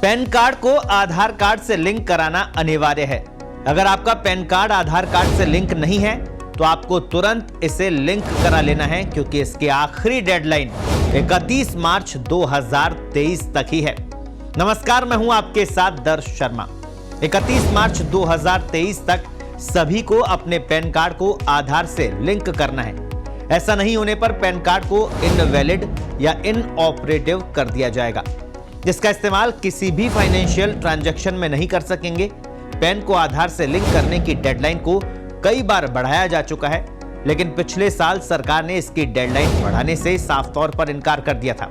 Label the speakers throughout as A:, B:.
A: Pan card को आधार card से link कराना अनिवार्य है। अगर आपका पैन कार्ड आधार कार्ड से लिंक नहीं है तो आपको तुरंत इसे लिंक करा लेना है, क्योंकि इसकी आखिरी डेडलाइन 31 मार्च 2023 तक ही है। नमस्कार, मैं हूं आपके साथ दर्श शर्मा। 31 मार्च 2023 तक सभी को अपने पैन कार्ड को आधार से लिंक करना है। ऐसा नहीं होने पर पैन कार्ड को इनवैलिड या इनऑपरेटिव कर दिया जाएगा, जिसका इस्तेमाल किसी भी फाइनेंशियल ट्रांजैक्शन में नहीं कर सकेंगे। पैन को आधार से लिंक करने की डेडलाइन को कई बार बढ़ाया जा चुका है, लेकिन पिछले साल सरकार ने इसकी डेडलाइन बढ़ाने से साफ तौर पर इनकार कर दिया था।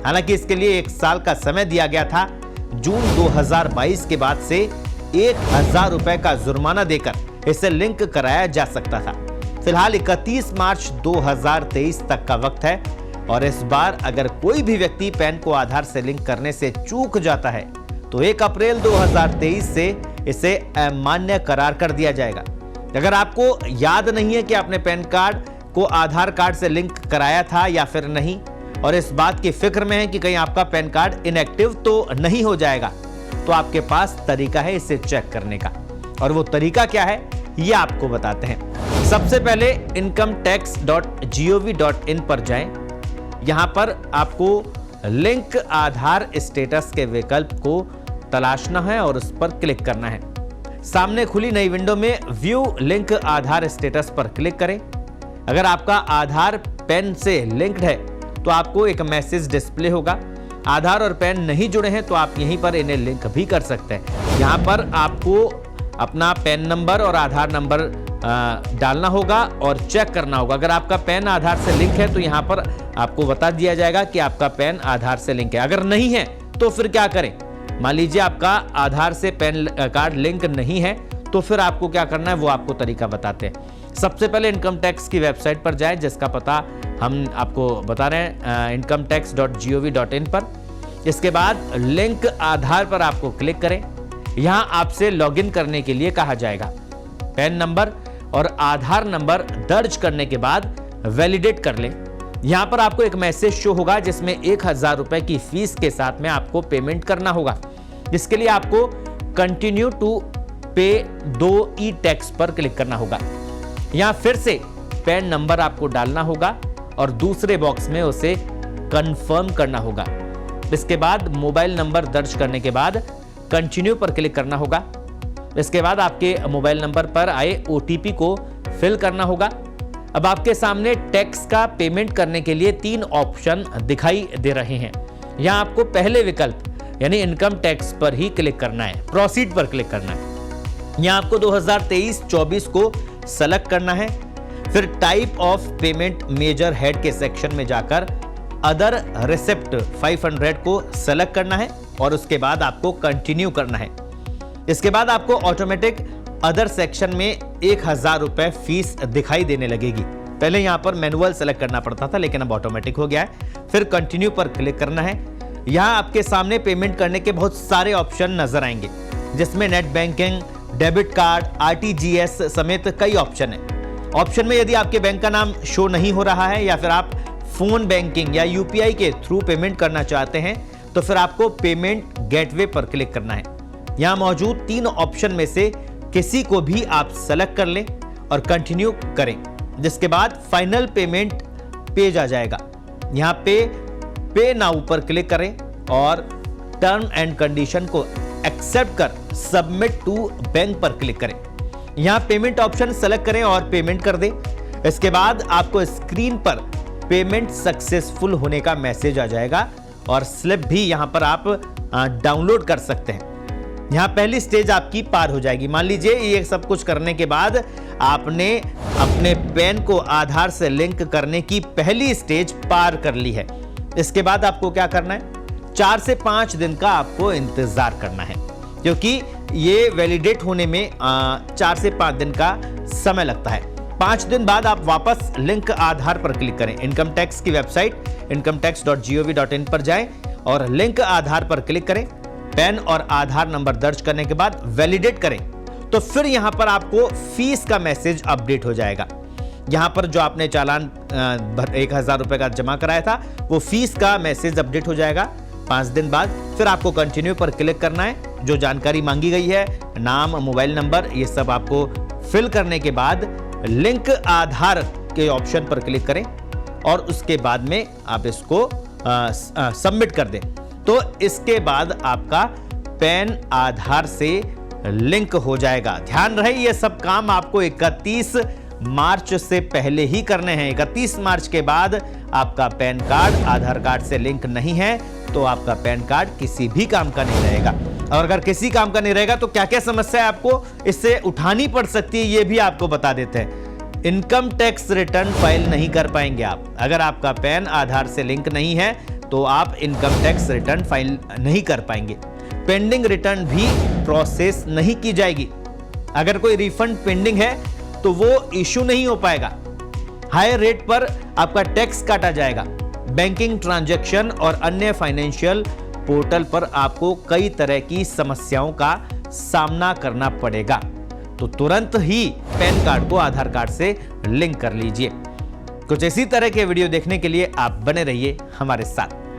A: हालांकि इसके लिए 1 साल का समय दिया गया था। जून 2022 के बाद से 1000 रुपए का जुर्माना देकर इसे लिंक कराया जा सकता था। फिलहाल 31 मार्च 2023 तक का वक्त है, और इस बार अगर कोई भी व्यक्ति पैन को आधार से लिंक करने से चूक जाता है तो 1 अप्रैल 2023 से इसे अमान्य करार कर दिया जाएगा। अगर आपको याद नहीं है कि आपने पैन कार्ड को आधार कार्ड से लिंक कराया था या फिर नहीं, और इस बात की फिक्र में है कि कहीं आपका पैन कार्ड इनएक्टिव तो नहीं हो जाएगा, तो आपके पास तरीका है इसे चेक करने का। और वो तरीका क्या है, ये आपको बताते हैं। सबसे पहले incometax.gov.in पर जाएं। यहां पर आपको लिंक आधार स्टेटस के विकल्प को तलाशना है और उस पर क्लिक करना है। सामने खुली नई विंडो में व्यू लिंक आधार स्टेटस पर क्लिक करें। अगर आपका आधार पैन से लिंक्ड है तो आपको एक मैसेज डिस्प्ले होगा। आधार और पैन नहीं जुड़े हैं तो आप यहीं पर इन्हें लिंक भी कर सकते हैं। यहां पर आपको अपना पैन नंबर और आधार नंबर डालना होगा और चेक करना होगा। अगर आपका पैन आधार से लिंक है तो यहां पर आपको बता दिया जाएगा कि आपका पैन आधार से लिंक है। अगर नहीं है तो फिर क्या करें? मान लीजिए आपका आधार से पैन कार्ड लिंक नहीं है, तो फिर आपको क्या करना है वो आपको तरीका बताते हैं। सबसे पहले इनकम टैक्स की वेबसाइट पर जाएं, जिसका पता हम आपको बता रहे हैं incometax.gov.in पर। इसके बाद लिंक आधार पर आपको क्लिक करें। यहां आपसे लॉगिन करने के लिए कहा जाएगा। पैन नंबर और आधार नंबर दर्ज करने के बाद वैलिडेट कर लें। यहां पर आपको एक मैसेज शो होगा जिसमें 1000 रुपए की फीस के साथ में आपको पेमेंट करना होगा। इसके लिए आपको कंटिन्यू टू पे 2 ई टैक्स पर क्लिक करना होगा। यहां फिर से पैन नंबर आपको डालना होगा और दूसरे बॉक्स में उसे कंफर्म करना होगा। इसके बाद मोबाइल नंबर दर्ज करने के बाद कंटिन्यू पर क्लिक करना होगा। इसके बाद आपके मोबाइल नंबर पर आए ओटीपी को फिल करना होगा। अब आपके सामने टैक्स का पेमेंट करने के लिए 3 ऑप्शन दिखाई दे रहे हैं। यहां आपको पहले विकल्प यानी इनकम टैक्स पर ही क्लिक करना है, प्रोसीड पर क्लिक करना है। यहां आपको 2023-24 को सेलेक्ट करना है। फिर type of payment major head के सेक्शन में जाकर अदर रिसिप्ट 500 को सेलेक्ट करना है और उसके बाद आपको कंटिन्यू करना है। इसके बाद आपको ऑटोमेटिक अदर सेक्शन में 1000 रुपए फीस दिखाई देने लगेगी। पहले यहां पर मैनुअल सेलेक्ट करना पड़ता था, लेकिन अब ऑटोमेटिक हो गया है। फिर कंटिन्यू पर क्लिक करना है। यहां आपके सामने पेमेंट करने के बहुत सारे ऑप्शन नजर आएंगे, जिसमें net banking, debit card, RTGS समेत कई ऑप्शन है। ऑप्शन में यदि आपके बैंक का नाम शो नहीं हो रहा है या फिर आप फोन बैंकिंग या यूपीआई के थ्रू पेमेंट करना चाहते हैं तो फिर आपको पेमेंट गेटवे पर क्लिक करना है। यहां मौजूद 3 ऑप्शन में से किसी को भी आप सेलेक्ट कर लें और कंटिन्यू करें, जिसके बाद फाइनल पेमेंट पेज आ जाएगा। यहां पे नाउ पर क्लिक करें और टर्म एंड कंडीशन को एक्सेप्ट कर सबमिट टू बैंक पर क्लिक करें। यहां पेमेंट ऑप्शन सेलेक्ट करें और पेमेंट कर दें। इसके बाद आपको स्क्रीन पर पेमेंट सक्सेसफुल होने का मैसेज आ जाएगा और स्लिप भी यहां पर आप डाउनलोड कर सकते हैं। यहां पहली स्टेज आपकी पार हो जाएगी। मान लीजिए ये सब कुछ करने के बाद आपने अपने पैन को आधार से लिंक करने की पहली स्टेज पार कर ली है। इसके बाद आपको क्या करना है? 4 से 5 दिन का आपको इंतजार करना है, क्योंकि ये वैलिडेट होने में 4 से 5 दिन का समय लगता है। 5 दिन बाद आप वापस लिंक आधार पर क्लिक करें। इनकम टैक्स की वेबसाइट incometax.gov.in पर जाएं और लिंक आधार पर क्लिक करें। पैन और आधार नंबर दर्ज करने के बाद वैलिडेट करें, तो फिर यहां पर आपको फीस का मैसेज अपडेट हो जाएगा। यहां पर जो आपने चालान 1000 रुपए का जमा कराया था वो फीस का मैसेज अपडेट हो जाएगा। 5 दिन बाद फिर आपको कंटिन्यू पर क्लिक करना है। जो जानकारी मांगी गई है, नाम, मोबाइल नंबर, ये सब आपको फिल करने के बाद लिंक आधार के ऑप्शन पर क्लिक करें और उसके बाद में आप इसको सबमिट कर दें। तो इसके बाद आपका पैन आधार से लिंक हो जाएगा। ध्यान रहे, ये सब काम आपको 31 मार्च से पहले ही करने हैं। 31 मार्च के बाद आपका पैन कार्ड आधार कार्ड से लिंक नहीं है तो आपका पैन कार्ड किसी भी काम का नहीं रहेगा। और अगर किसी काम का नहीं रहेगा तो क्या क्या समस्या है आपको इससे उठानी पड़ सकती है, ये भी आपको बता देते हैं। इनकम टैक्स रिटर्न फाइल नहीं कर पाएंगे आप। अगर आपका पैन आधार से लिंक नहीं है तो आप इनकम टैक्स रिटर्न फाइल नहीं कर पाएंगे। पेंडिंग रिटर्न भी प्रोसेस नहीं की जाएगी। अगर कोई रिफंड पेंडिंग है तो वो इशू नहीं हो पाएगा। हायर रेट पर आपका टैक्स काटा जाएगा। बैंकिंग ट्रांजैक्शन और अन्य फाइनेंशियल पोर्टल पर आपको कई तरह की समस्याओं का सामना करना पड़ेगा। तो तुरंत ही पैन कार्ड को आधार कार्ड से लिंक कर लीजिए। कुछ इसी तरह के वीडियो देखने के लिए आप बने रहिए हमारे साथ।